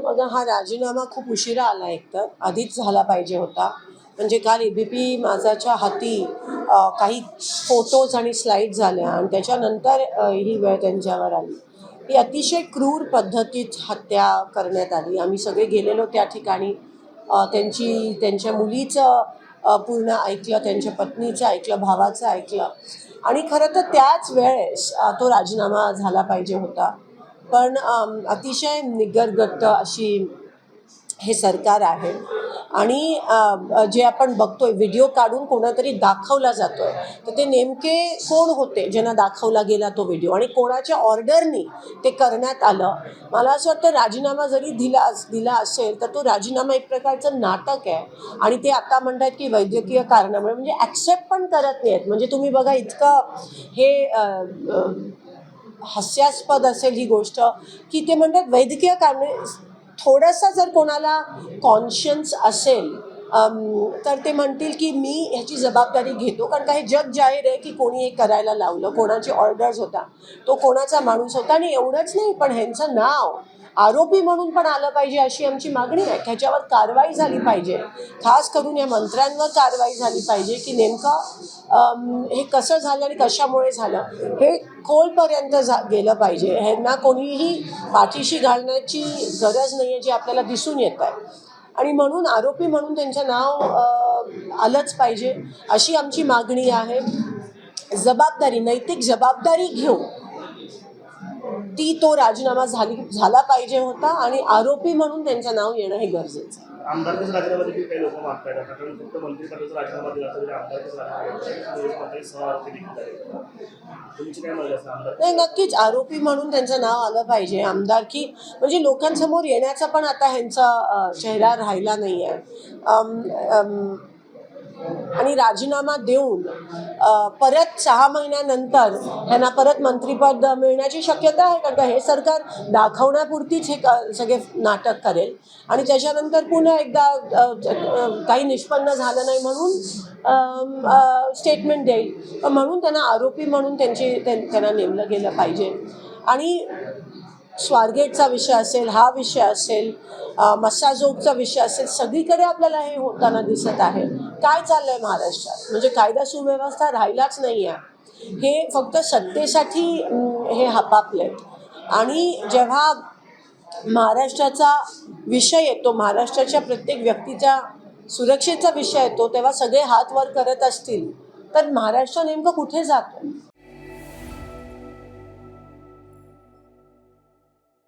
बघा, हा राजीनामा खूप उशिरा आला. एकतर आधीच झाला पाहिजे होता. म्हणजे काल ABP माझाच्या हाती काही फोटोज आणि स्लाईड झाल्या आणि त्याच्यानंतर ही वेळ त्यांच्यावर आली. ही अतिशय क्रूर पद्धतीत हत्या करण्यात आली. आम्ही सगळे गेलेलो त्या ठिकाणी. त्यांच्या मुलीचं पूर्ण ऐकलं, त्यांच्या पत्नीचं ऐकलं, भावाचं ऐकलं आणि खरं तर त्याच वेळेस तो राजीनामा झाला पाहिजे होता. पण अतिशय निगरगट्ट अशी हे सरकार आहे आणि जे आपण बघतोय व्हिडिओ काढून कोणातरी दाखवला जातोय, तर ते नेमके कोण होते ज्यांना दाखवला गेला तो व्हिडिओ आणि कोणाच्या ऑर्डरनी ते करण्यात आलं. मला असं वाटतं राजीनामा जरी दिला असेल तर तो राजीनामा एक प्रकारचं नाटक आहे आणि ते आता म्हणतात की वैद्यकीय कारणामुळे, म्हणजे ॲक्सेप्ट पण करत नाहीत. म्हणजे तुम्ही बघा, इतकं हे हास्यास्पद असेल ही गोष्ट की ते म्हणतात वैद्यकीय कारणे. थोडंसं जर कोणाला कॉन्शियन्स असेल तर ते म्हणतील की मी ह्याची जबाबदारी घेतो, कारण का हे जग जाहीर आहे की कोणी हे करायला लावलं, कोणाची ऑर्डर्स होता, तो कोणाचा माणूस होता. आणि एवढंच नाही, पण ह्यांचं नाव आरोपी म्हणून पण आलं पाहिजे अशी आमची मागणी आहे. ह्याच्यावर कारवाई झाली पाहिजे, खास करून या मंत्र्यांवर कारवाई झाली पाहिजे की नेमकं हे कसं झालं आणि कशामुळे झालं हे खोलपर्यंत गेलं पाहिजे. ह्यांना कोणीही पाठीशी घालण्याची गरज नाही आहे, जे आपल्याला दिसून येत आहे. आणि म्हणून आरोपी म्हणून त्यांचं नाव आलंच पाहिजे अशी आमची मागणी आहे. जबाबदारी, नैतिक जबाबदारी घेऊन तो राजीनामा झाला पाहिजे होता आणि आरोपी म्हणून त्यांचं नाव येणं हे गरजेचं आहे. आमदारकीच राजीनामा देखील काही लोक मागतायत. आता कारण फक्त मंत्रिपदाचा राजीनामा दिला तरी आमदारकीच राजीनामा सह आरोपी देखील झाले. तुमची काय मत असते आमदार? नाही, नक्कीच आरोपी म्हणून त्यांचं नाव आलं पाहिजे. आमदारकी म्हणजे लोकांसमोर येण्याचा पण आता ह्यांचा चेहरा राहिला नाही आहे. आणि राजीनामा देऊन परत 6 महिन्यानंतर ह्यांना परत मंत्रिपद मिळण्याची शक्यता आहे, कारण का हे सरकार दाखवण्यापुरतीच हे सगळे नाटक करेल आणि त्याच्यानंतर पुन्हा एकदा काही निष्पन्न झालं नाही म्हणून स्टेटमेंट देईल. म्हणून त्यांना आरोपी म्हणून त्यांना नेमलं गेलं पाहिजे. आणि स्वारगेटचा विषय असेल, हा विषय असेल, मस्साजोगचा विषय असेल, सगळीकडे आपल्याला हे होताना दिसत आहे. काय चाललंय महाराष्ट्रात, म्हणजे कायदा सुव्यवस्था राहिलाच नाही आहे. हे फक्त सत्तेसाठी हे हपापले. आणि जेव्हा महाराष्ट्राचा विषय येतो, महाराष्ट्राच्या प्रत्येक व्यक्तीच्या सुरक्षेचा विषय येतो, तेव्हा सगळे हात वर करत असतील तर महाराष्ट्र नेमकं कुठे जातो?